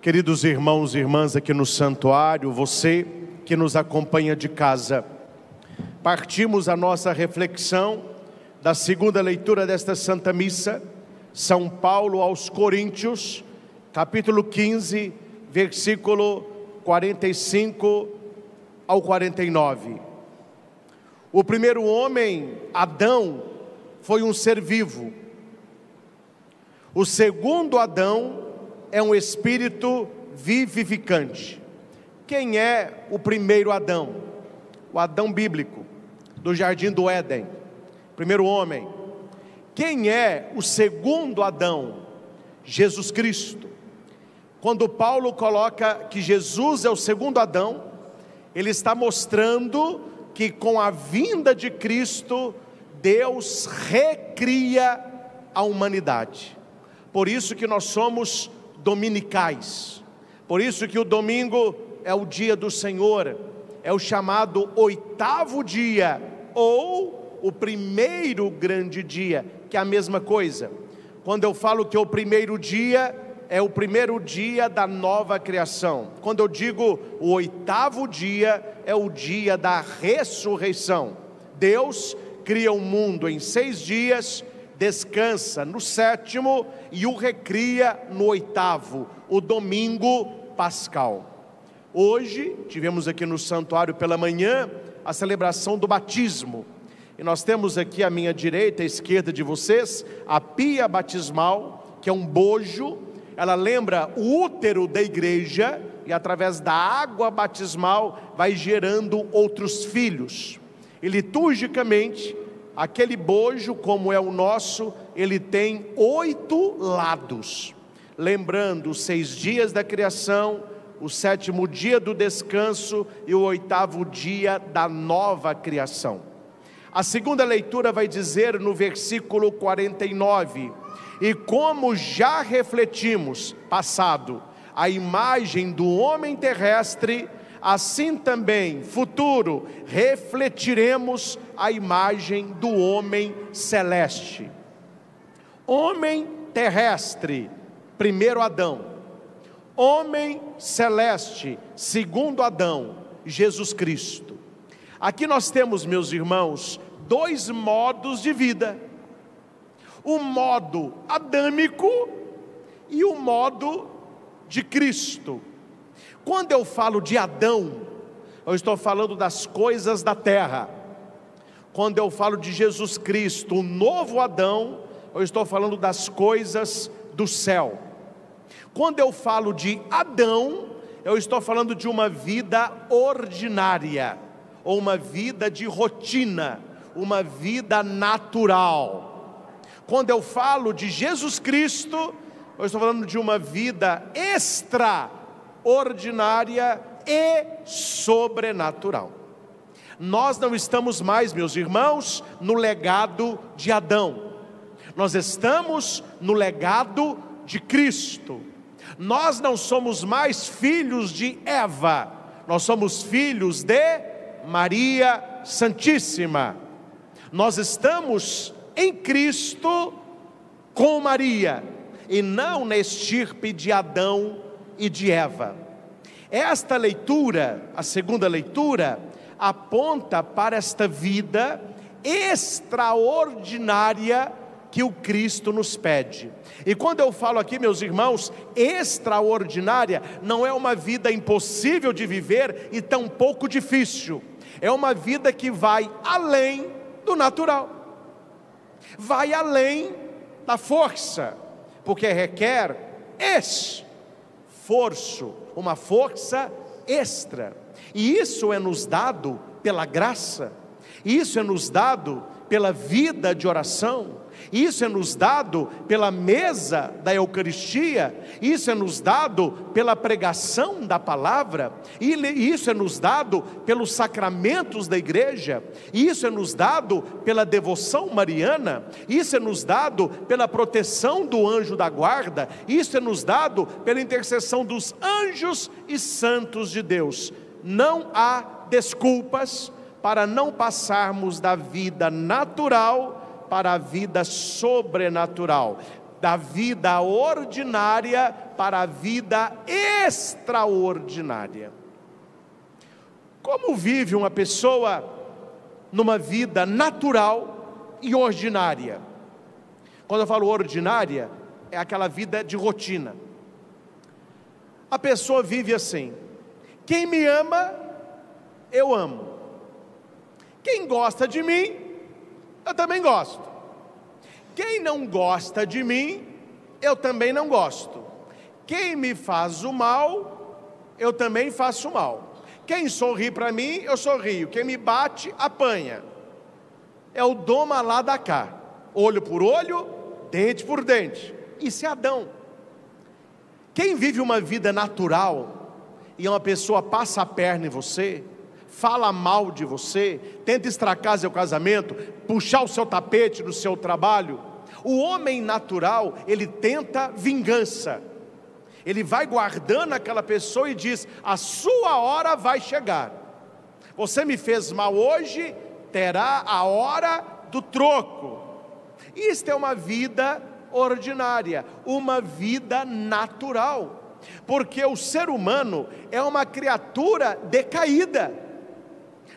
Queridos irmãos e irmãs aqui no santuário, você que nos acompanha de casa, partimos a nossa reflexão da segunda leitura desta Santa Missa, São Paulo aos Coríntios, capítulo 15, versículo 45 ao 49. O primeiro homem, Adão, foi um ser vivo. O segundo Adão é um espírito vivificante. Quem é o primeiro Adão? O Adão bíblico, do jardim do Éden, primeiro homem. Quem é o segundo Adão? Jesus Cristo. Quando Paulo coloca que Jesus é o segundo Adão, ele está mostrando que com a vinda de Cristo, Deus recria a humanidade. Por isso que nós somos dominicais, por isso que o domingo é o dia do Senhor, é o chamado oitavo dia, ou o primeiro grande dia, que é a mesma coisa. Quando eu falo que o primeiro dia, é o primeiro dia da nova criação. Quando eu digo o oitavo dia, é o dia da ressurreição. Deus cria o mundo em 6 dias, descansa no 7º e o recria no 8º, o domingo pascal. Hoje tivemos aqui no santuário pela manhã a celebração do batismo. E nós temos aqui à minha direita, à esquerda de vocês, a pia batismal, que é um bojo. Ela lembra o útero da igreja e através da água batismal vai gerando outros filhos. E liturgicamente, aquele bojo, como é o nosso, ele tem 8 lados, lembrando os 6 dias da criação, o 7º dia do descanso e o 8º dia da nova criação. A segunda leitura vai dizer no versículo 49: e como já refletimos, passado, a imagem do homem terrestre, assim também, futuro, refletiremos a imagem do homem celeste. Homem terrestre, primeiro Adão. Homem celeste, segundo Adão, Jesus Cristo. Aqui nós temos, meus irmãos, 2 modos de vida. O modo adâmico e o modo de Cristo. Quando eu falo de Adão, eu estou falando das coisas da terra. Quando eu falo de Jesus Cristo, o novo Adão, eu estou falando das coisas do céu. Quando eu falo de Adão, eu estou falando de uma vida ordinária, ou uma vida de rotina, uma vida natural. Quando eu falo de Jesus Cristo, eu estou falando de uma vida extraordinária e sobrenatural. Nós não estamos mais, meus irmãos, no legado de Adão. Nós estamos no legado de Cristo. Nós não somos mais filhos de Eva. Nós somos filhos de Maria Santíssima. Nós estamos em Cristo com Maria, e não na estirpe de Adão e de Eva. Esta leitura, a segunda leitura, aponta para esta vida extraordinária que o Cristo nos pede. E quando eu falo aqui, meus irmãos, extraordinária, não é uma vida impossível de viver e tampouco difícil. É uma vida que vai além do natural, vai além da força, porque requer esforço, uma força extra. E isso é nos dado pela graça, isso é nos dado pela vida de oração, isso é nos dado pela mesa da Eucaristia, isso é nos dado pela pregação da palavra, e isso é nos dado pelos sacramentos da igreja, isso é nos dado pela devoção mariana, isso é nos dado pela proteção do anjo da guarda, isso é nos dado pela intercessão dos anjos e santos de Deus. Não há desculpas para não passarmos da vida natural para a vida sobrenatural. da vida ordinária para a vida extraordinária. Como vive uma pessoa numa vida natural e ordinária? Quando eu falo ordinária, é aquela vida de rotina. A pessoa vive assim: quem me ama, eu amo. Quem gosta de mim, eu também gosto. Quem não gosta de mim, eu também não gosto. Quem me faz o mal, eu também faço o mal. Quem sorri para mim, eu sorrio. Quem me bate, apanha. É o doma lá da cá. Olho por olho, dente por dente. Isso é Adão. Quem vive uma vida natural e uma pessoa passa a perna em você, fala mal de você, tenta estragar seu casamento, puxar o seu tapete no seu trabalho, o homem natural, ele tenta vingança. Ele vai guardando aquela pessoa e diz: a sua hora vai chegar. Você me fez mal hoje, terá a hora do troco. Isto é uma vida ordinária, uma vida natural, porque o ser humano é uma criatura decaída.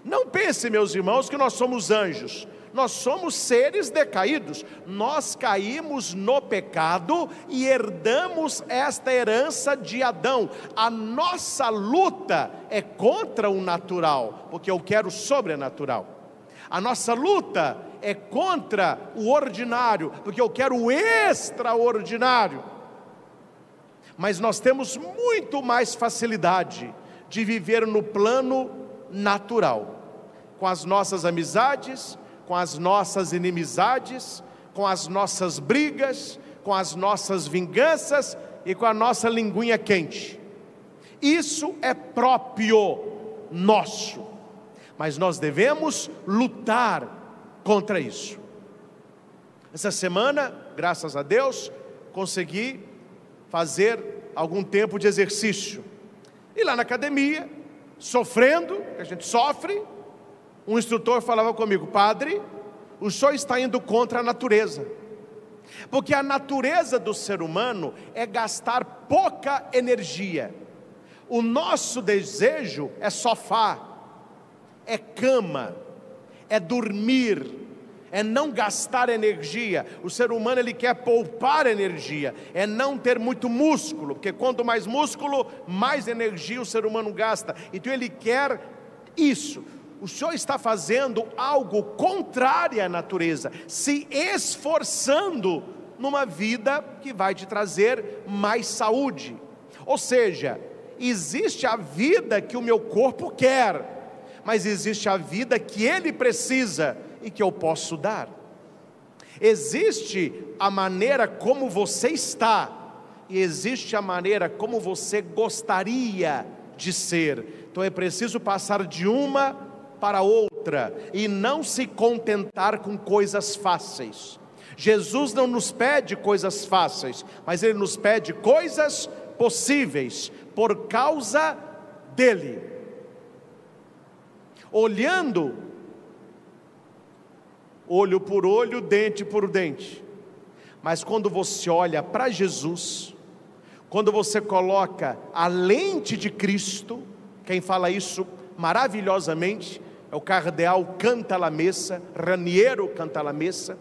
Não pense, meus irmãos, que nós somos anjos. Nós somos seres decaídos, nós caímos no pecado e herdamos esta herança de Adão. A nossa luta é contra o natural, porque eu quero o sobrenatural. A nossa luta é contra o ordinário, porque eu quero o extraordinário. Mas nós temos muito mais facilidade de viver no plano natural, com as nossas amizades, com as nossas inimizades, com as nossas brigas, com as nossas vinganças e com a nossa linguinha quente. Isso é próprio nosso, mas nós devemos lutar contra isso. Essa semana, graças a Deus, consegui fazer algum tempo de exercício. E lá na academia, sofrendo, que a gente sofre, um instrutor falava comigo: padre, o senhor está indo contra a natureza, porque a natureza do ser humano é gastar pouca energia. O nosso desejo é sofá, é cama, é dormir, é não gastar energia. O ser humano, ele quer poupar energia, é não ter muito músculo, porque quanto mais músculo, mais energia o ser humano gasta. Então ele quer isso. O senhor está fazendo algo contrário à natureza, se esforçando numa vida que vai te trazer mais saúde. Ou seja, existe a vida que o meu corpo quer, mas existe a vida que ele precisa e que eu posso dar. Existe a maneira como você está, e existe a maneira como você gostaria de ser. Então é preciso passar de uma para outra e não se contentar com coisas fáceis. Jesus não nos pede coisas fáceis, mas Ele nos pede coisas possíveis por causa dEle. Olhando, olho por olho, dente por dente. Mas quando você olha para Jesus, quando você coloca a lente de Cristo, quem fala isso maravilhosamente é o cardeal Cantalamessa, Raniero Cantalamessa.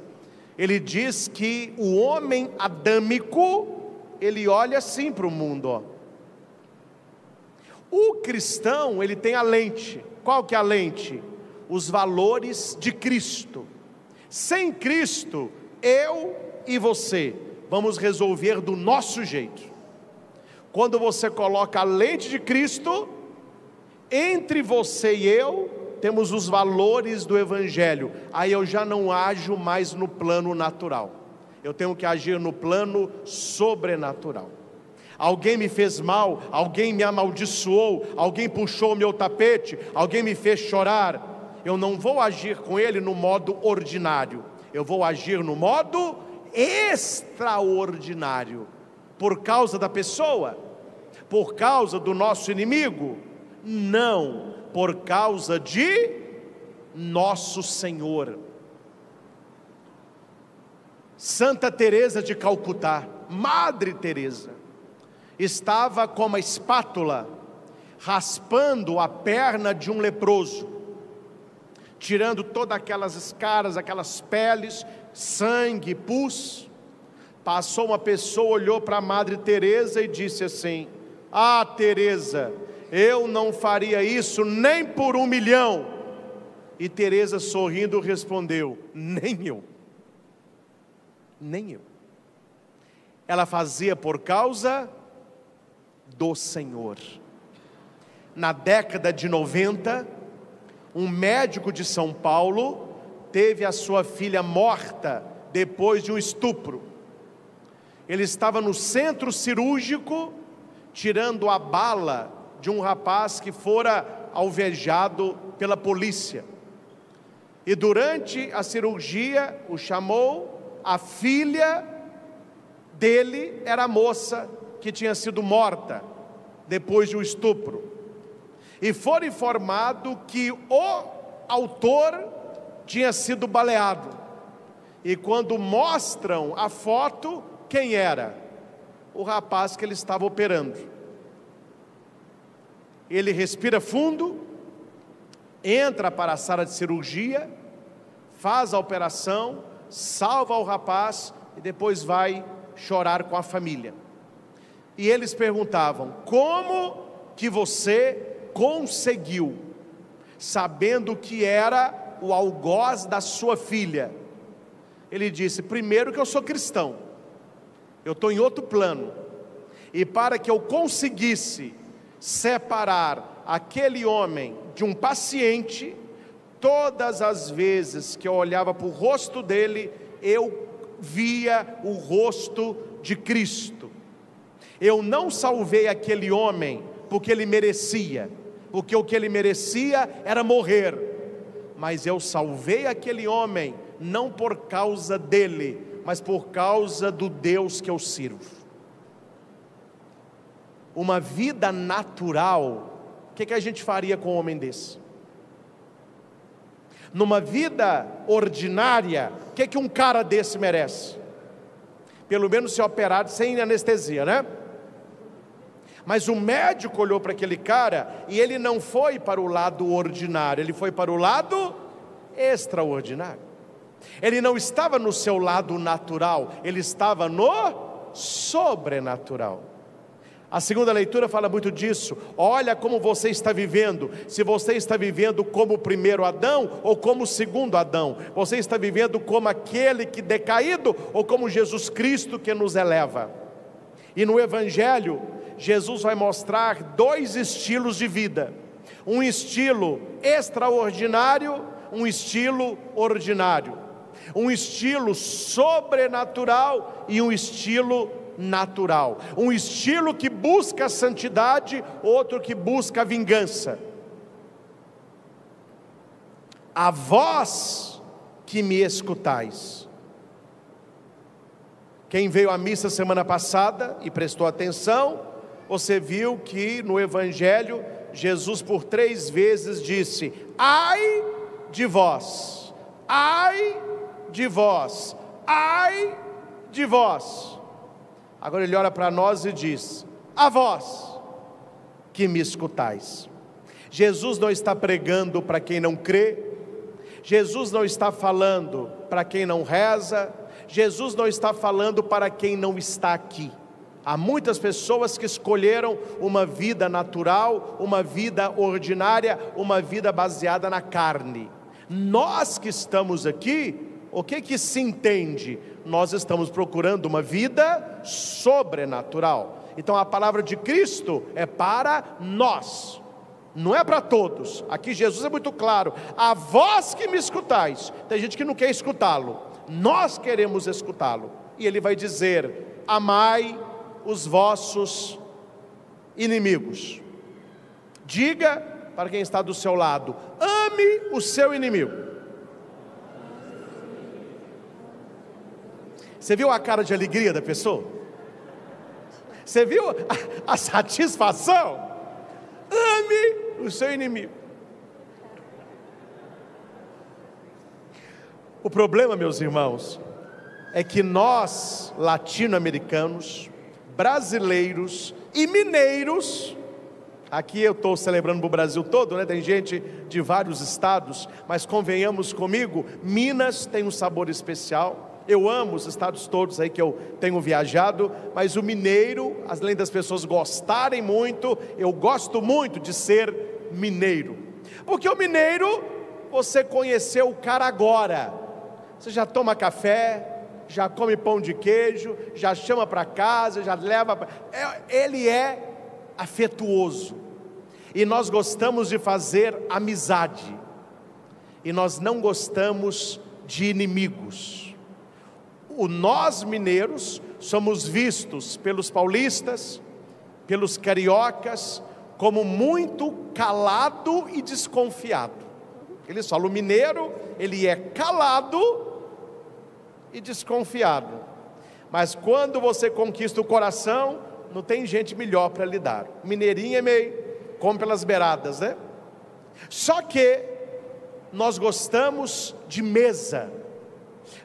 Ele diz que o homem adâmico, ele olha assim para o mundo, ó. O cristão, ele tem a lente. Qual que é a lente? Os valores de Cristo. Sem Cristo, eu e você vamos resolver do nosso jeito. Quando você coloca a lente de Cristo, entre você e eu, temos os valores do Evangelho. Aí eu já não ajo mais no plano natural, eu tenho que agir no plano sobrenatural. Alguém me fez mal, alguém me amaldiçoou, alguém puxou o meu tapete, alguém me fez chorar. Eu não vou agir com ele no modo ordinário, eu vou agir no modo extraordinário. Por causa da pessoa? Por causa do nosso inimigo? Não, por causa de nosso Senhor. Santa Teresa de Calcutá, Madre Teresa, estava com uma espátula raspando a perna de um leproso, tirando todas aquelas escaras, aquelas peles, sangue, pus. Passou uma pessoa, olhou para a Madre Teresa e disse assim: ah, Teresa, eu não faria isso nem por 1 milhão. E Teresa, sorrindo, respondeu: nem eu. Nem eu. Ela fazia por causa do Senhor. Na década de 90, um médico de São Paulo teve a sua filha morta depois de um estupro. Ele estava no centro cirúrgico, tirando a bala de um rapaz que fora alvejado pela polícia. E durante a cirurgia, o chamou. A filha dele era a moça que tinha sido morta depois de um estupro. E foi informado que o autor tinha sido baleado. E quando mostram a foto, quem era? O rapaz que ele estava operando. Ele respira fundo, entra para a sala de cirurgia, faz a operação, salva o rapaz e depois vai chorar com a família. E eles perguntavam: como que você conseguiu, sabendo que era o algoz da sua filha? Ele disse: primeiro que eu sou cristão, eu estou em outro plano, e para que eu conseguisse separar aquele homem de um paciente, todas as vezes que eu olhava para o rosto dele, eu via o rosto de Cristo. Eu não salvei aquele homem porque ele merecia, porque o que ele merecia era morrer, mas eu salvei aquele homem não por causa dele, mas por causa do Deus que eu sirvo. Uma vida natural, o que a gente faria com um homem desse? Numa vida ordinária, o que um cara desse merece? Pelo menos ser operado sem anestesia, né? Mas o médico olhou para aquele cara e ele não foi para o lado ordinário, ele foi para o lado extraordinário. Ele não estava no seu lado natural, ele estava no sobrenatural. A segunda leitura fala muito disso. Olha como você está vivendo. Se você está vivendo como o primeiro Adão ou como o segundo Adão. Você está vivendo como aquele que decaído ou como Jesus Cristo que nos eleva. E no Evangelho, Jesus vai mostrar 2 estilos de vida. Um estilo extraordinário, um estilo ordinário. Um estilo sobrenatural e um estilo natural. Um estilo que busca a santidade, outro que busca a vingança. A vós que me escutais. Quem veio à missa semana passada e prestou atenção, você viu que no Evangelho Jesus por 3 vezes disse: ai de vós, ai de vós, ai de vós. Agora ele olha para nós e diz: a vós que me escutais. Jesus não está pregando para quem não crê, Jesus não está falando para quem não reza, Jesus não está falando para quem não está aqui. Há muitas pessoas que escolheram uma vida natural, uma vida ordinária, uma vida baseada na carne. Nós que estamos aqui, o que se entende? Nós estamos procurando uma vida sobrenatural. Então a palavra de Cristo é para nós, não é para todos. Aqui Jesus é muito claro: a vós que me escutais. Tem gente que não quer escutá-lo, nós queremos escutá-lo. E ele vai dizer: amai os vossos inimigos. Diga para quem está do seu lado: ame o seu inimigo. Você viu a cara de alegria da pessoa? Você viu a satisfação? Ame o seu inimigo. O problema, meus irmãos, é que nós, latino-americanos, brasileiros e mineiros, aqui eu estou celebrando para o Brasil todo, né? Tem gente de vários estados, mas convenhamos comigo, Minas tem um sabor especial. Eu amo os estados todos aí que eu tenho viajado, mas o mineiro, além das pessoas gostarem muito, eu gosto muito de ser mineiro, porque o mineiro, você conheceu o cara agora, você já toma café, já come pão de queijo, já chama para casa, já leva, ele é afetuoso, e nós gostamos de fazer amizade, e nós não gostamos de inimigos. Nós mineiros somos vistos pelos paulistas, pelos cariocas, como muito calado e desconfiado. Eles falam, o mineiro, ele é calado e desconfiado, mas quando você conquista o coração, não tem gente melhor para lidar. O mineirinho é meio, come pelas beiradas, né? Só que nós gostamos de mesa,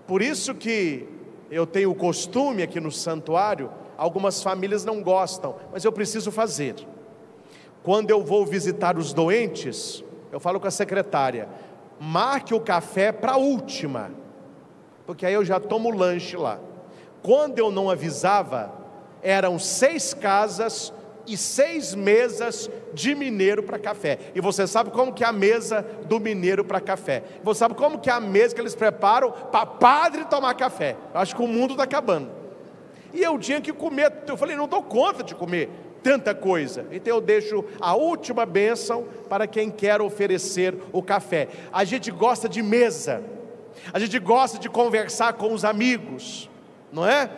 por isso que eu tenho o costume aqui no santuário, algumas famílias não gostam, mas eu preciso fazer. Quando eu vou visitar os doentes, eu falo com a secretária, marque o café para a última, porque aí eu já tomo o lanche lá. Quando eu não avisava, eram 6 casas e 6 mesas de mineiro para café. E você sabe como que é a mesa do mineiro para café? Você sabe como que é a mesa que eles preparam para padre tomar café? Eu acho que o mundo está acabando. E eu tinha que comer, eu falei, não dou conta de comer tanta coisa, então eu deixo a última bênção para quem quer oferecer o café. A gente gosta de mesa, a gente gosta de conversar com os amigos, não é?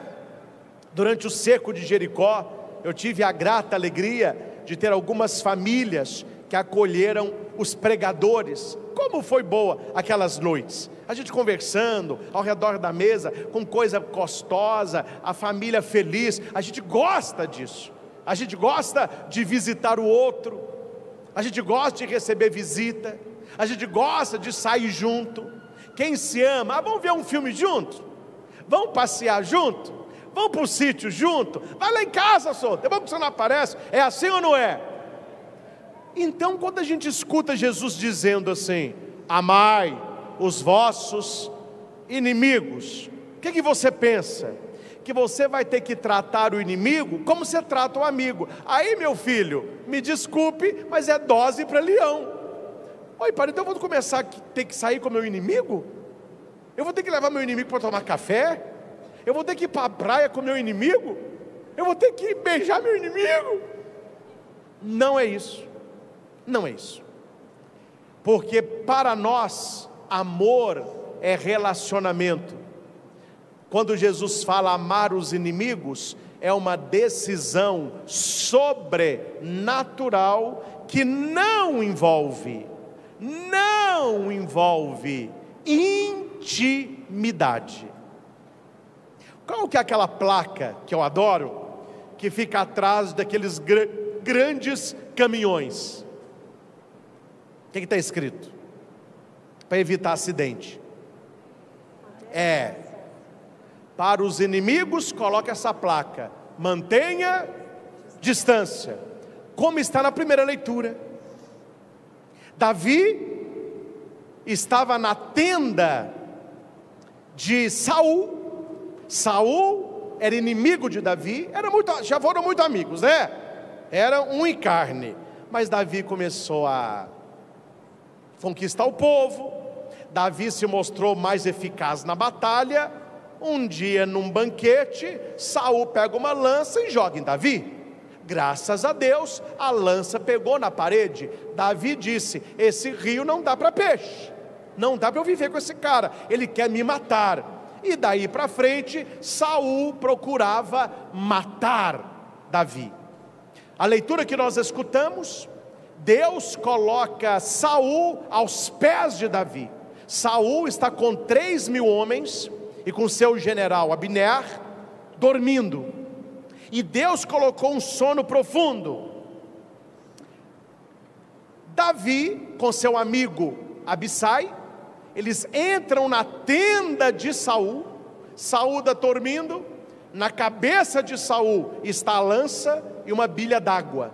Durante o seco de Jericó, eu tive a grata alegria de ter algumas famílias que acolheram os pregadores. Como foi boa aquelas noites, a gente conversando ao redor da mesa, com coisa gostosa, a família feliz. A gente gosta disso, a gente gosta de visitar o outro, a gente gosta de receber visita, a gente gosta de sair junto. Quem se ama, vamos ver um filme junto, vamos passear junto, vamos para o sítio junto, vai lá em casa, só, depois que você não aparece. É assim ou não é? Então quando a gente escuta Jesus dizendo assim, amai os vossos inimigos, o que você pensa? Que você vai ter que tratar o inimigo como você trata o amigo. Aí, meu filho, me desculpe, mas é dose para leão. Oi, pai, então eu vou começar a ter que sair com o meu inimigo? Eu vou ter que levar meu inimigo para tomar café? Eu vou ter que ir para a praia com meu inimigo? Eu vou ter que beijar meu inimigo? Não é isso, não é isso, porque para nós, amor é relacionamento. Quando Jesus fala amar os inimigos, é uma decisão sobrenatural que não envolve intimidade. Qual que é aquela placa que eu adoro, que fica atrás daqueles grandes caminhões? O que está escrito? Para evitar acidente. Para os inimigos, coloca essa placa, mantenha distância, como está na primeira leitura. Davi estava na tenda de Saul. Saul era inimigo de Davi, já foram muito amigos, né? Era um em carne, mas Davi começou a conquistar o povo. Davi se mostrou mais eficaz na batalha. Um dia, num banquete, Saul pega uma lança e joga em Davi. Graças a Deus, a lança pegou na parede. Davi disse, esse rio não dá para peixe, não dá para eu viver com esse cara, ele quer me matar. E daí para frente, Saul procurava matar Davi. A leitura que nós escutamos, Deus coloca Saul aos pés de Davi. Saul está com 3.000 homens e com seu general Abner dormindo, e Deus colocou um sono profundo. Davi com seu amigo Abissai, eles entram na tenda de Saul, Saul está dormindo, na cabeça de Saul está a lança e uma bilha d'água.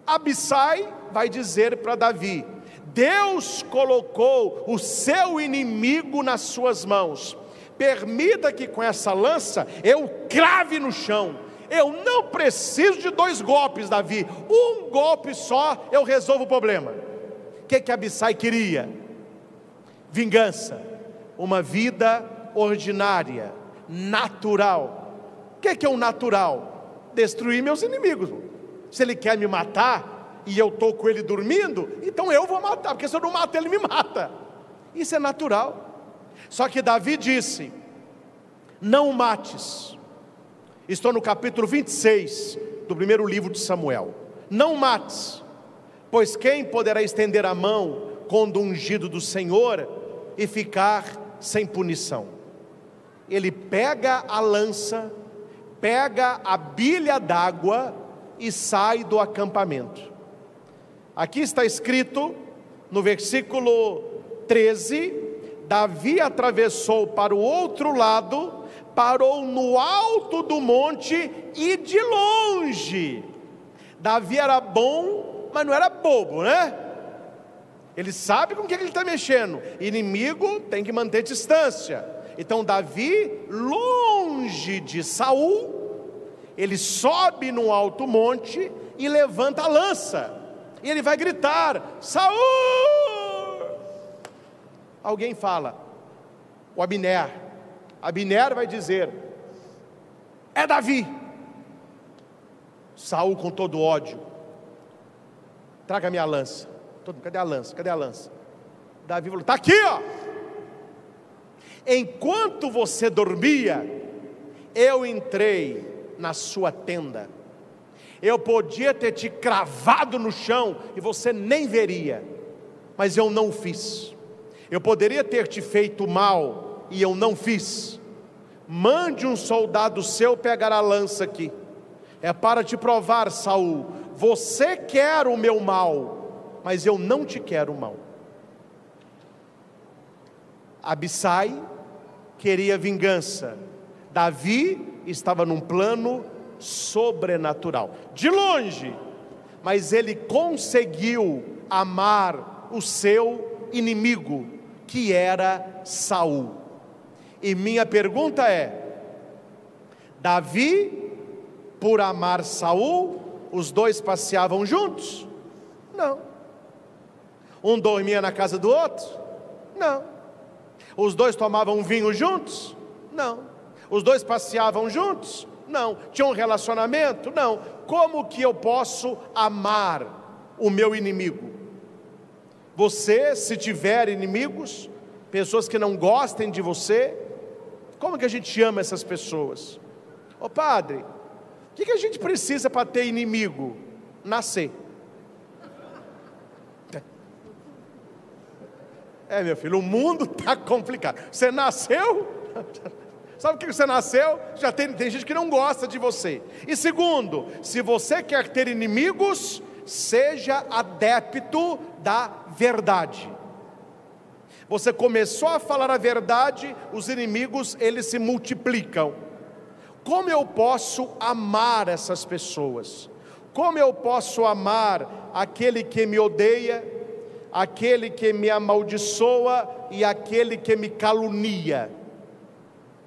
Abissai vai dizer para Davi: Deus colocou o seu inimigo nas suas mãos, permita que com essa lança eu crave no chão. Eu não preciso de 2 golpes, Davi, um golpe só eu resolvo o problema. O que Abissai queria? Vingança, uma vida ordinária, natural. O que é o natural? Destruir meus inimigos. Se ele quer me matar e eu estou com ele dormindo, então eu vou matar, porque se eu não mato ele me mata. Isso é natural. Só que Davi disse: não o mates. Estou no capítulo 26 do primeiro livro de Samuel. Não mates, pois quem poderá estender a mão contra o ungido do Senhor e ficar sem punição? Ele pega a lança, pega a bilha d'água e sai do acampamento. Aqui está escrito no versículo 13: Davi atravessou para o outro lado, parou no alto do monte e de longe. Davi era bom, mas não era bobo, né? Ele sabe com o que ele está mexendo. Inimigo tem que manter distância. Então Davi, longe de Saul, ele sobe no alto monte e levanta a lança. E ele vai gritar: Saul! Alguém fala: o Abner. Abner vai dizer: é Davi. Saul, com todo ódio: traga minha lança. Cadê a lança? Cadê a lança? Davi falou: está aqui, ó. Enquanto você dormia, eu entrei na sua tenda. Eu podia ter te cravado no chão e você nem veria, mas eu não o fiz. Eu poderia ter te feito mal e eu não fiz. Mande um soldado seu pegar a lança aqui. É para te provar, Saul, você quer o meu mal, mas eu não te quero mal. Abissai queria vingança. Davi estava num plano sobrenatural, de longe, mas ele conseguiu amar o seu inimigo, que era Saul. E minha pergunta é: Davi, por amar Saul, os dois passeavam juntos? Não. Um dormia na casa do outro? Não. Os dois tomavam vinho juntos? Não. Os dois passeavam juntos? Não. Tinham um relacionamento? Não. Como que eu posso amar o meu inimigo? Você, se tiver inimigos, pessoas que não gostem de você, como que a gente ama essas pessoas? Ô padre, o que a gente precisa para ter inimigo? Nascer. Meu filho, o mundo está complicado. Você nasceu, sabe o que você nasceu? Já tem gente que não gosta de você. E segundo, se você quer ter inimigos, seja adepto da verdade. Você começou a falar a verdade, os inimigos, eles se multiplicam. Como eu posso amar essas pessoas? Como eu posso amar aquele que me odeia, aquele que me amaldiçoa e aquele que me calunia?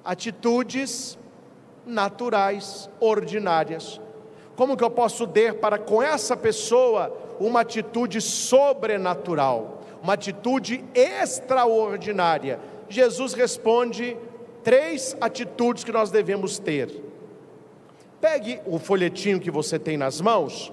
Atitudes naturais, ordinárias. Como que eu posso ter para com essa pessoa uma atitude sobrenatural, uma atitude extraordinária? Jesus responde 3 atitudes que nós devemos ter. Pegue o folhetinho que você tem nas mãos,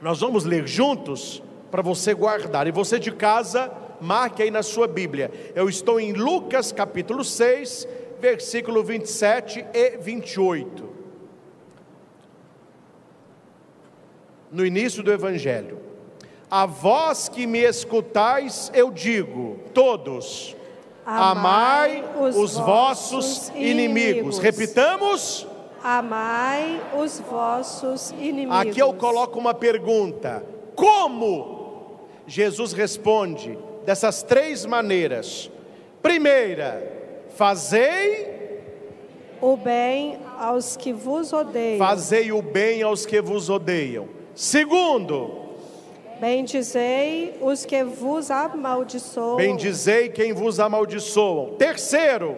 nós vamos ler juntos, para você guardar, e você de casa, marque aí na sua Bíblia. Eu estou em Lucas capítulo 6, versículo 27 e 28. No início do Evangelho: a vós que me escutais, eu digo, todos, amai os vossos inimigos. Repitamos: amai os vossos inimigos. Aqui eu coloco uma pergunta: como? Jesus responde dessas 3 maneiras. Primeira, fazei o bem aos que vos odeiam. Fazei o bem aos que vos odeiam. Segundo, bendizei os que vos amaldiçoam. bendizei quem vos amaldiçoam. Terceiro,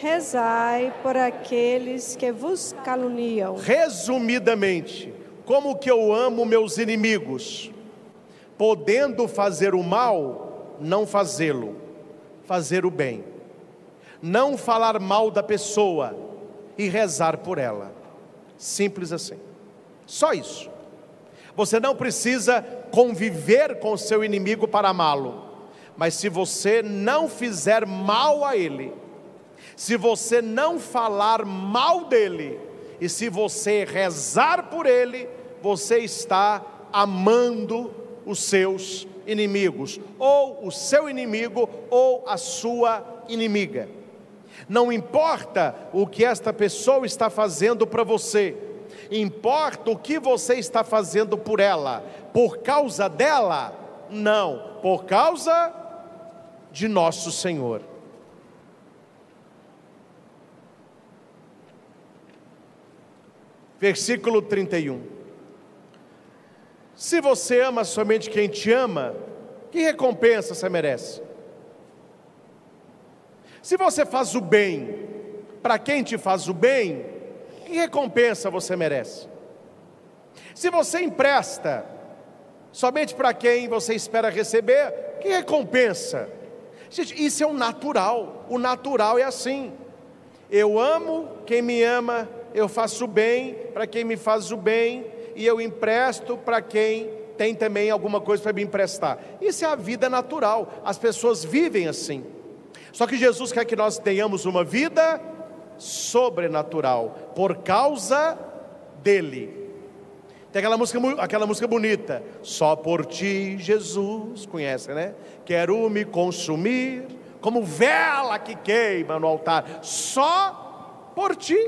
rezai por aqueles que vos caluniam. resumidamente, como que eu amo meus inimigos? Podendo fazer o mal, não fazê-lo, fazer o bem. Não falar mal da pessoa e rezar por ela. Simples assim. Só isso. Você não precisa conviver com o seu inimigo para amá-lo. Mas se você não fizer mal a ele, se você não falar mal dele, e se você rezar por ele, você está amando os seus inimigos, ou o seu inimigo, ou a sua inimiga. Não importa o que esta pessoa está fazendo para você, importa o que você está fazendo por ela. Por causa dela? Não, por causa de nosso Senhor. Versículo 31. Se você ama somente quem te ama, que recompensa você merece? Se você faz o bem para quem te faz o bem, que recompensa você merece? Se você empresta somente para quem você espera receber, que recompensa? Gente, isso é o natural é assim. Eu amo quem me ama, eu faço o bem para quem me faz o bem, e eu empresto para quem tem também alguma coisa para me emprestar. Isso é a vida natural, as pessoas vivem assim. Só que Jesus quer que nós tenhamos uma vida sobrenatural, por causa dele. Tem aquela música bonita, só por ti, Jesus, conhece, né? Quero me consumir, como vela que queima no altar, só por ti.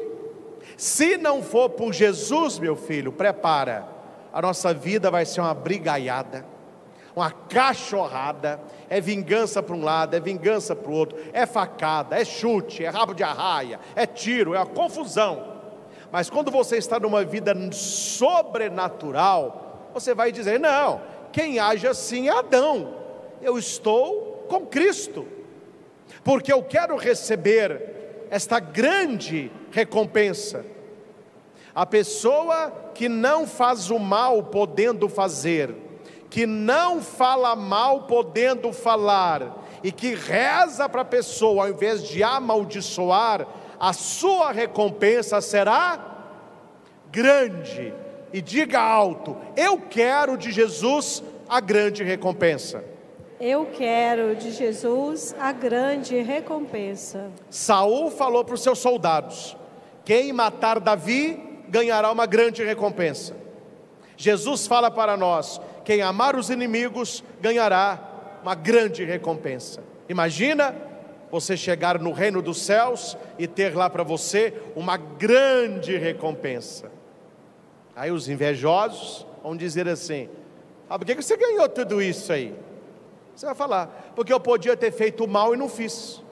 Se não for por Jesus, meu filho, prepara, a nossa vida vai ser uma brigaiada, uma cachorrada, é vingança para um lado, é vingança para o outro, é facada, é chute, é rabo de arraia, é tiro, é uma confusão. Mas quando você está numa vida sobrenatural, você vai dizer, não, quem age assim é Adão, eu estou com Cristo, porque eu quero receber esta grande recompensa. A pessoa que não faz o mal podendo fazer, que não fala mal podendo falar, e que reza para a pessoa ao invés de amaldiçoar, a sua recompensa será grande. E diga alto, eu quero de Jesus a grande recompensa. Eu quero de Jesus a grande recompensa. Saul falou para os seus soldados, quem matar Davi ganhará uma grande recompensa. Jesus fala para nós, quem amar os inimigos ganhará uma grande recompensa. Imagina você chegar no reino dos céus e ter lá para você uma grande recompensa. Aí os invejosos vão dizer assim, por que você ganhou tudo isso aí? Você vai falar, porque eu podia ter feito o mal e não fiz,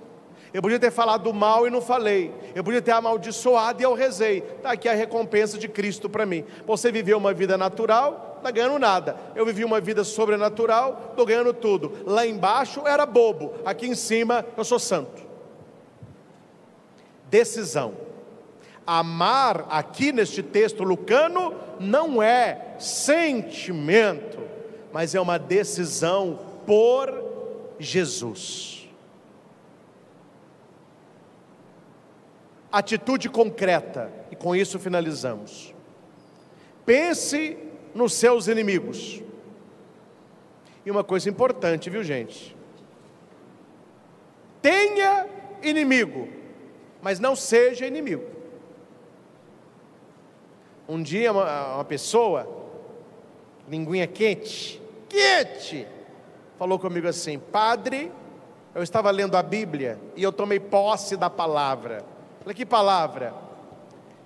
eu podia ter falado mal e não falei, eu podia ter amaldiçoado e eu rezei. Está aqui a recompensa de Cristo para mim. Você viveu uma vida natural, não está ganhando nada. Eu vivi uma vida sobrenatural, estou ganhando tudo. Lá embaixo era bobo, aqui em cima eu sou santo. Decisão. Amar aqui neste texto lucano não é sentimento, mas é uma decisão por Jesus. Atitude concreta, e com isso finalizamos. Pense nos seus inimigos. E uma coisa importante, viu, gente? Tenha inimigo, mas não seja inimigo. Um dia uma pessoa, linguinha quente, falou comigo assim, padre, eu estava lendo a Bíblia e eu tomei posse da palavra. Falei, que palavra?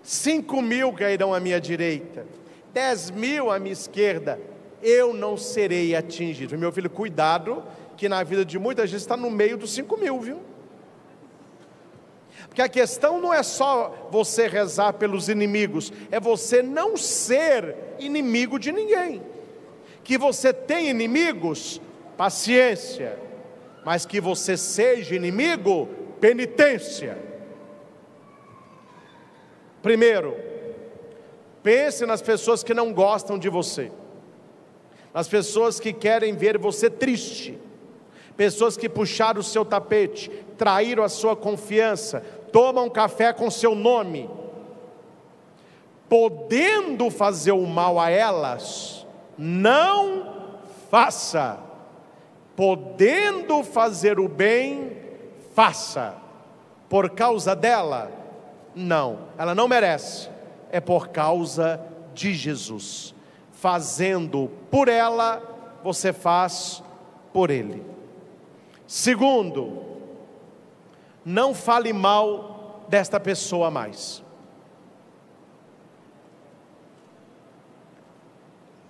5.000 cairão à minha direita, 10.000 à minha esquerda, eu não serei atingido. Meu filho, cuidado, que na vida de muita gente está no meio dos 5.000, viu? Porque a questão não é só você rezar pelos inimigos, é você não ser inimigo de ninguém. Que você tem inimigos, paciência, mas que você seja inimigo, penitência. Primeiro, pense nas pessoas que não gostam de você, nas pessoas que querem ver você triste, pessoas que puxaram o seu tapete, traíram a sua confiança, tomam café com seu nome, podendo fazer o mal a elas, não faça. Podendo fazer o bem, faça. Por causa dela, não, ela não merece. É por causa de Jesus. Fazendo por ela, você faz por ele. Segundo, não fale mal desta pessoa mais.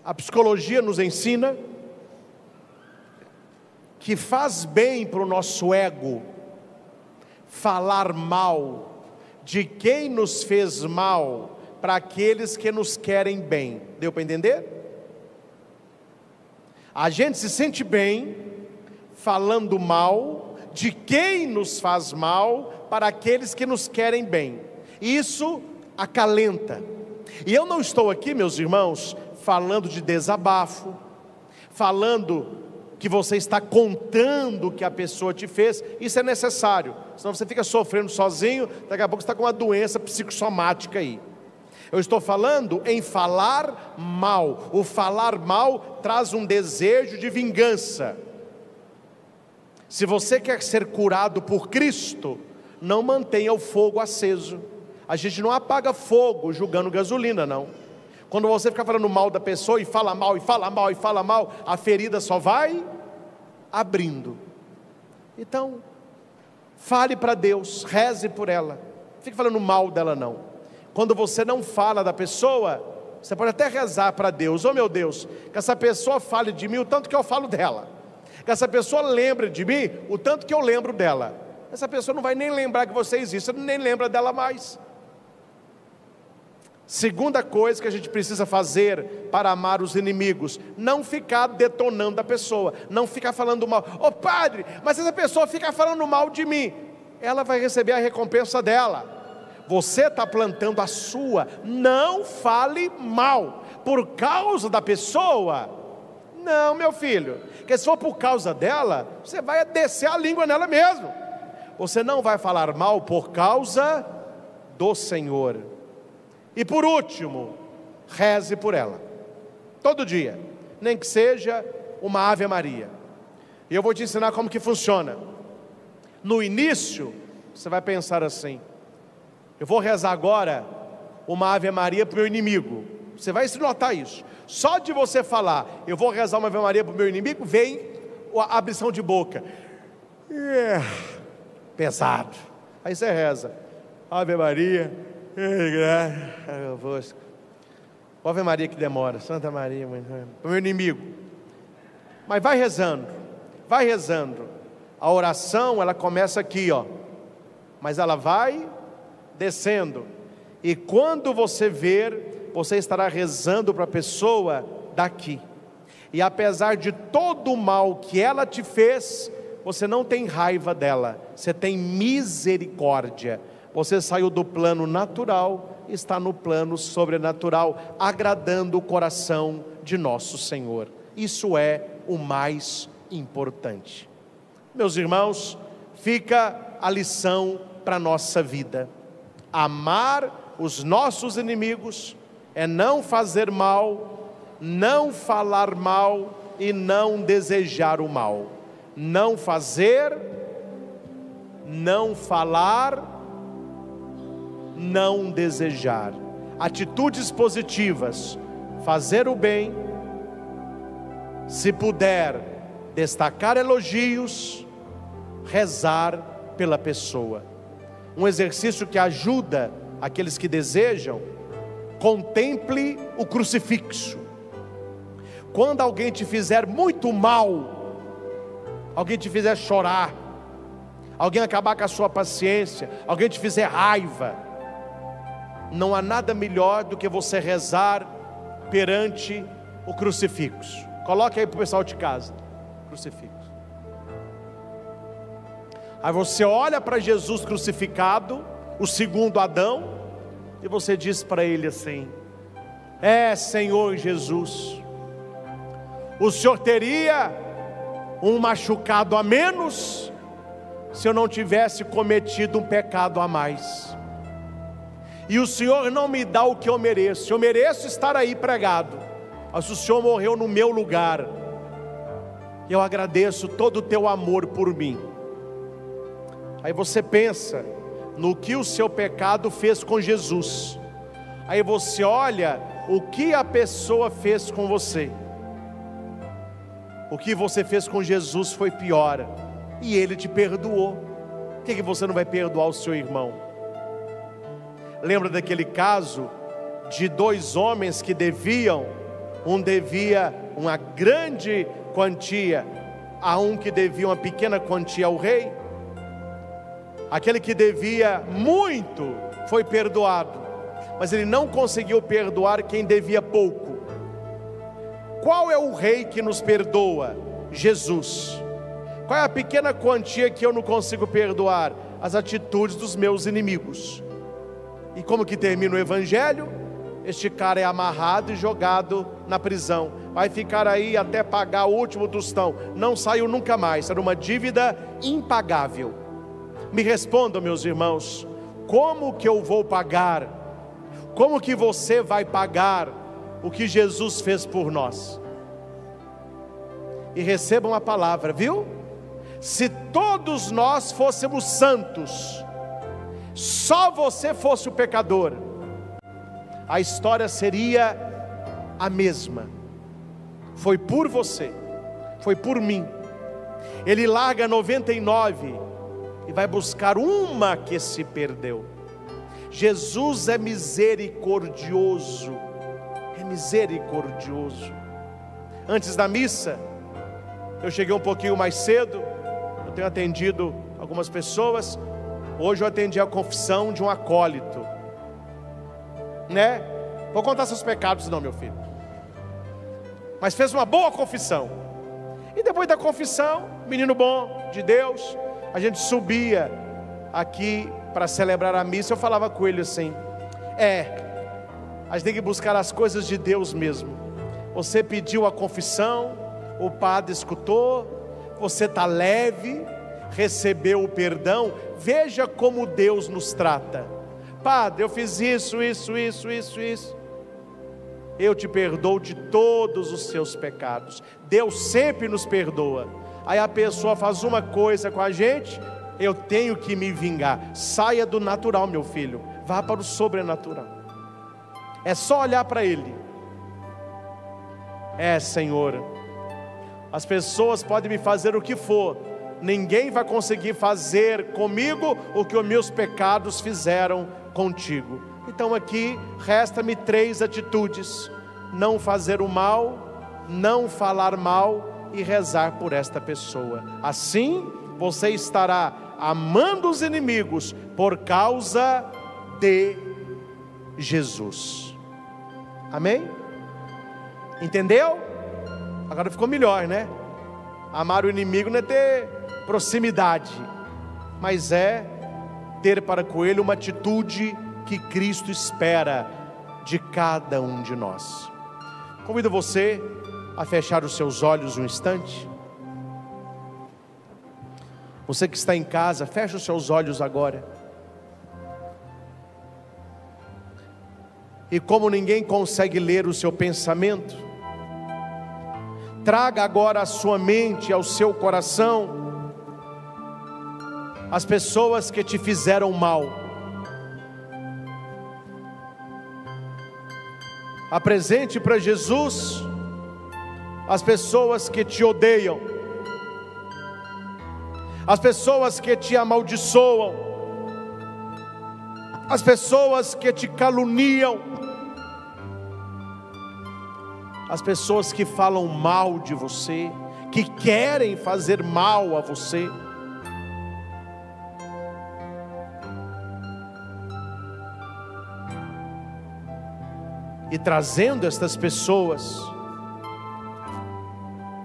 A psicologia nos ensina que faz bem para o nosso ego falar mal de quem nos fez mal para aqueles que nos querem bem. Deu para entender? A gente se sente bem falando mal de quem nos faz mal para aqueles que nos querem bem. Isso acalenta. E eu não estou aqui, meus irmãos, falando de desabafo, falando que você está contando o que a pessoa te fez. Isso é necessário, senão você fica sofrendo sozinho, daqui a pouco você está com uma doença psicossomática aí. Eu estou falando em falar mal. O falar mal traz um desejo de vingança. Se você quer ser curado por Cristo, não mantenha o fogo aceso. A gente não apaga fogo jogando gasolina, não. Quando você fica falando mal da pessoa e fala mal, e fala mal, e fala mal, a ferida só vai abrindo. Então, fale para Deus, reze por ela. Não fique falando mal dela, não. Quando você não fala da pessoa, você pode até rezar para Deus: oh meu Deus, que essa pessoa fale de mim o tanto que eu falo dela, que essa pessoa lembre de mim o tanto que eu lembro dela. Essa pessoa não vai nem lembrar que você existe, nem lembra dela mais. Segunda coisa que a gente precisa fazer para amar os inimigos: não ficar detonando a pessoa, não ficar falando mal. Ô padre, mas essa pessoa fica falando mal de mim, ela vai receber a recompensa dela. Você está plantando a sua. Não fale mal por causa da pessoa. Não, meu filho, porque se for por causa dela, você vai descer a língua nela mesmo. Você não vai falar mal por causa do Senhor. E por último, reze por ela, todo dia, nem que seja uma Ave Maria. E eu vou te ensinar como que funciona. No início, você vai pensar assim: eu vou rezar agora uma Ave Maria para o meu inimigo. Você vai se notar isso. Só de você falar, eu vou rezar uma Ave Maria para o meu inimigo, vem a abrição de boca. Pesado. Aí você reza: Ave Maria, Ave Maria que demora, Santa Maria, para o meu inimigo. Mas vai rezando, vai rezando. A oração, ela começa aqui, ó, mas ela vai descendo. E quando você ver, você estará rezando para a pessoa daqui. E apesar de todo o mal que ela te fez, você não tem raiva dela, você tem misericórdia. Você saiu do plano natural, está no plano sobrenatural, agradando o coração de nosso Senhor. Isso é o mais importante. Meus irmãos, fica a lição para a nossa vida. Amar os nossos inimigos é não fazer mal, não falar mal e não desejar o mal. Não fazer, não falar, não desejar. Atitudes positivas: fazer o bem, se puder, destacar elogios, rezar pela pessoa. Um exercício que ajuda aqueles que desejam: contemple o crucifixo. Quando alguém te fizer muito mal, alguém te fizer chorar, alguém acabar com a sua paciência, alguém te fizer raiva, não há nada melhor do que você rezar perante o crucifixo. Coloque aí para o pessoal de casa, crucifixo. Aí você olha para Jesus crucificado, o segundo Adão, e você diz para ele assim: Senhor Jesus, o Senhor teria um machucado a menos se eu não tivesse cometido um pecado a mais. E o Senhor não me dá o que eu mereço. Eu mereço estar aí pregado, mas o Senhor morreu no meu lugar. Eu agradeço todo o teu amor por mim. Aí você pensa no que o seu pecado fez com Jesus. Aí você olha o que a pessoa fez com você. O que você fez com Jesus foi pior, e Ele te perdoou. Por que você não vai perdoar o seu irmão? Lembra daquele caso de dois homens que deviam? Um devia uma grande quantia a um que devia uma pequena quantia ao rei. Aquele que devia muito foi perdoado, mas ele não conseguiu perdoar quem devia pouco. Qual é o rei que nos perdoa? Jesus. Qual é a pequena quantia que eu não consigo perdoar? As atitudes dos meus inimigos. E como que termina o evangelho? Este cara é amarrado e jogado na prisão, vai ficar aí até pagar o último tostão, não saiu nunca mais, era uma dívida impagável. Me respondam, meus irmãos, como que eu vou pagar? Como que você vai pagar o que Jesus fez por nós? E recebam a palavra, viu? Se todos nós fôssemos santos, só você fosse o pecador, a história seria a mesma. Foi por você, foi por mim. Ele larga 99 e vai buscar uma que se perdeu. Jesus é misericordioso, é misericordioso. Antes da missa, eu cheguei um pouquinho mais cedo, eu tenho atendido algumas pessoas. Hoje eu atendi a confissão de um acólito, né? Vou contar seus pecados não, meu filho, mas fez uma boa confissão. E depois da confissão, menino bom de Deus, a gente subia aqui para celebrar a missa. Eu falava com ele assim: a gente tem que buscar as coisas de Deus mesmo. Você pediu a confissão, o padre escutou, você está leve, recebeu o perdão. Veja como Deus nos trata. Padre, eu fiz isso. Eu te perdoo de todos os seus pecados. Deus sempre nos perdoa. Aí a pessoa faz uma coisa com a gente, eu tenho que me vingar. Saia do natural, meu filho, vá para o sobrenatural. É só olhar para Ele. Senhor, as pessoas podem me fazer o que for, ninguém vai conseguir fazer comigo o que os meus pecados fizeram contigo. Então aqui resta-me 3 atitudes: não fazer o mal, não falar mal e rezar por esta pessoa. Assim você estará amando os inimigos por causa de Jesus. Amém? Entendeu? Agora ficou melhor, né? Amar o inimigo não é ter proximidade, mas é ter para com ele uma atitude que Cristo espera de cada um de nós. Convido você a fechar os seus olhos um instante. Você que está em casa, feche os seus olhos agora. E como ninguém consegue ler o seu pensamento, traga agora à sua mente, ao seu coração, as pessoas que te fizeram mal. Apresente para Jesus as pessoas que te odeiam, as pessoas que te amaldiçoam, as pessoas que te caluniam, as pessoas que falam mal de você, que querem fazer mal a você. e trazendo estas pessoas,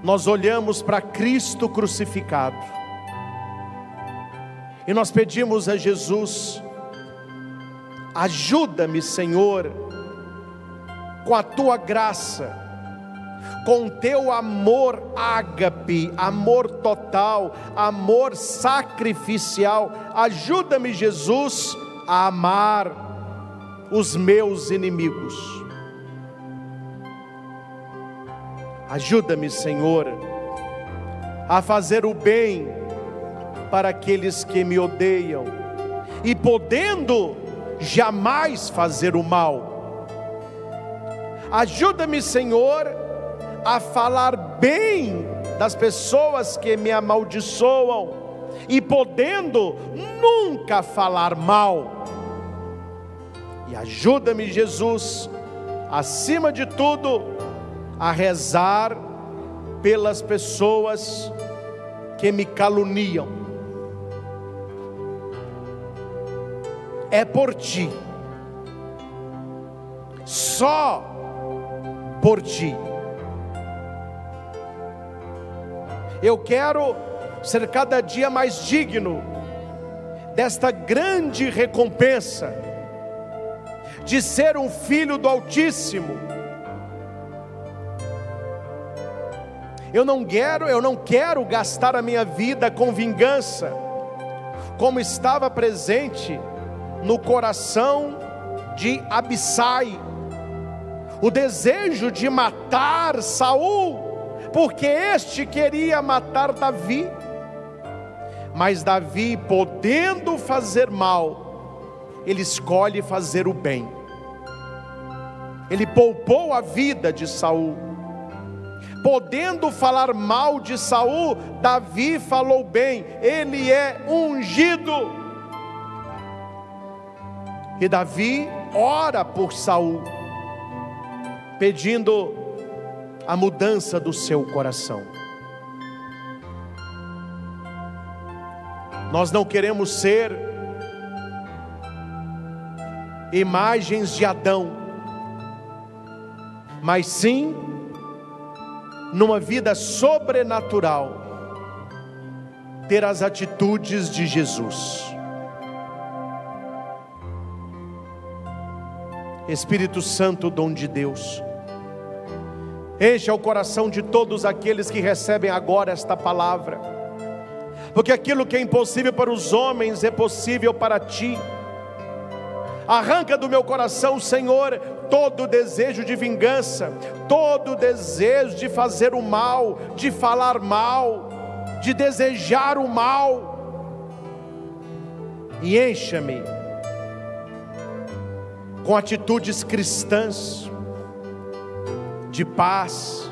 nós olhamos para Cristo crucificado e nós pedimos a Jesus: ajuda-me, Senhor, com a tua graça, com teu amor ágape, amor total, amor sacrificial. Ajuda-me, Jesus, a amar os meus inimigos. Ajuda-me, Senhor, a fazer o bem para aqueles que me odeiam, e podendo, jamais fazer o mal. Ajuda-me, Senhor, a falar bem das pessoas que me amaldiçoam, e podendo, nunca falar mal. E ajuda-me, Jesus, acima de tudo, a rezar pelas pessoas que me caluniam. É por ti, só por ti. Eu quero ser cada dia mais digno desta grande recompensa, de ser um filho do Altíssimo. Eu não quero gastar a minha vida com vingança, como estava presente no coração de Abissai, o desejo de matar Saul, porque este queria matar Davi. Mas Davi, podendo fazer mal, ele escolhe fazer o bem. Ele poupou a vida de Saul. Podendo falar mal de Saul, Davi falou bem. Ele é ungido. E Davi ora por Saul, pedindo a mudança do seu coração. Nós não queremos ser imagens de Adão, mas sim, numa vida sobrenatural, ter as atitudes de Jesus. Espírito Santo, dom de Deus, encha o coração de todos aqueles que recebem agora esta palavra, porque aquilo que é impossível para os homens é possível para ti. Arranca do meu coração, Senhor, todo desejo de vingança, todo desejo de fazer o mal, de falar mal, de desejar o mal, e encha-me com atitudes cristãs, de paz,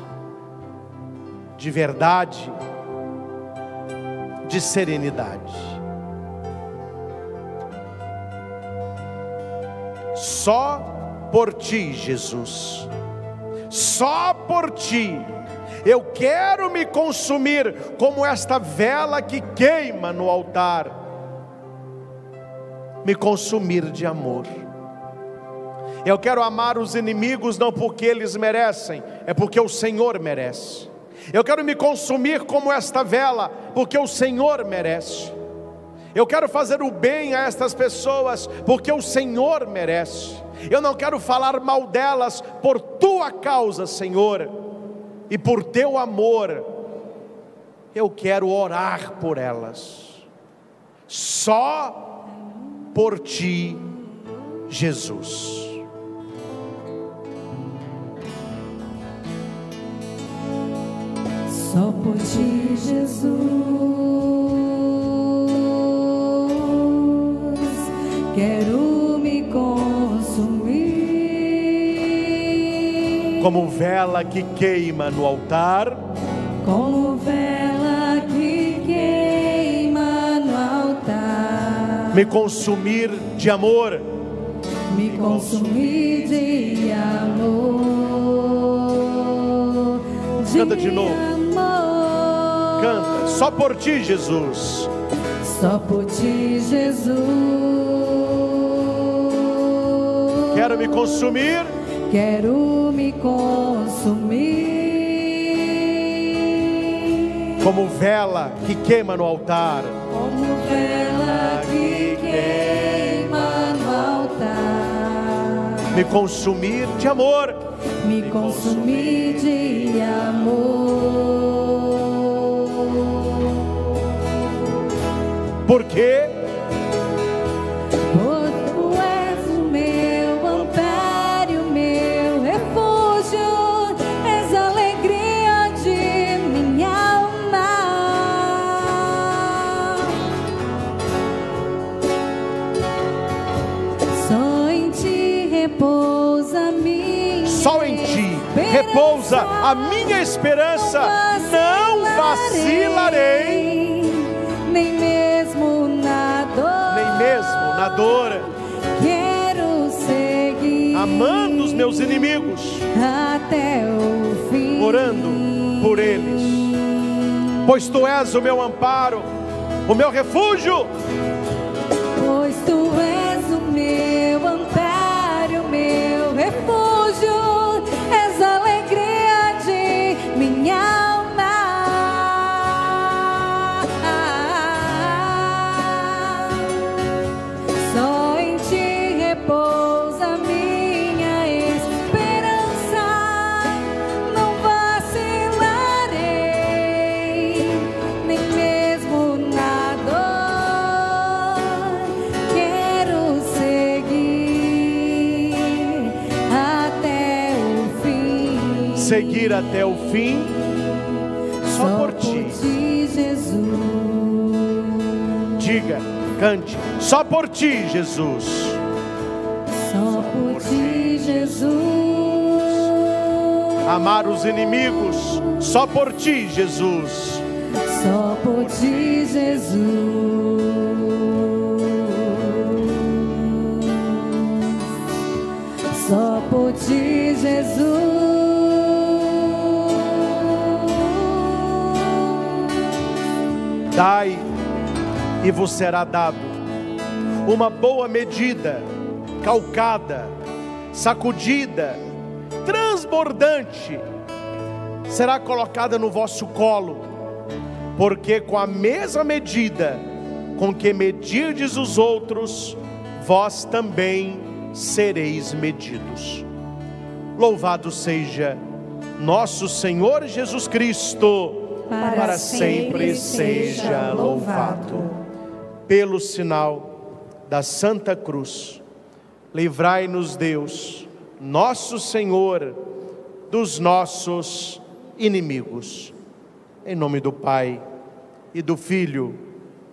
de verdade, de serenidade. Só por ti, Jesus, só por ti, eu quero me consumir como esta vela que queima no altar, me consumir de amor. Eu quero amar os inimigos não porque eles merecem, é porque o Senhor merece. Eu quero me consumir como esta vela, porque o Senhor merece. Eu quero fazer o bem a estas pessoas, porque o Senhor merece. Eu não quero falar mal delas por tua causa, Senhor, e por teu amor. Eu quero orar por elas, só por ti, Jesus. Só por ti, Jesus, quero me consumir como vela que queima no altar, como vela que queima no altar, me consumir de amor, me consumir de amor. Canta de novo. Canta, só por ti, Jesus. Só por ti, Jesus. Quero me consumir. quero me consumir. Como vela que queima no altar. Como vela que queima no altar. Me consumir de amor. Me consumir de amor. Por quê? Tu és o meu amparo, meu refúgio, és a alegria de minha alma. Só em ti repousa minha. Só em ti repousa a minha esperança. Não vacilarei. Nem mesmo na dor. Nem mesmo na dor. Quero seguir Amando os meus inimigos. Até o fim. Orando por eles. Pois tu és o meu amparo, o meu refúgio. Pois tu és o meu amparo, meu refúgio, és a alegria de minha alma. Só em ti repousa minha esperança, não vacilarei, nem mesmo na dor. Quero seguir até o fim. Seguir até o fim. Só por ti. Jesus. Diga, cante. Só por ti, Jesus. Só por ti, Jesus. Amar os inimigos. Só por ti, Jesus. Só por ti, Jesus. Só por ti, Jesus. Dai e vos será dado uma boa medida, calcada, sacudida, transbordante, será colocada no vosso colo, porque com a mesma medida com que medirdes os outros, vós também sereis medidos. Louvado seja nosso Senhor Jesus Cristo, para sempre seja louvado. Pelo sinal da Santa Cruz, livrai-nos Deus, nosso Senhor, dos nossos inimigos. Em nome do Pai, e do Filho,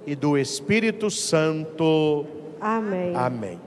e do Espírito Santo. Amém. Amém.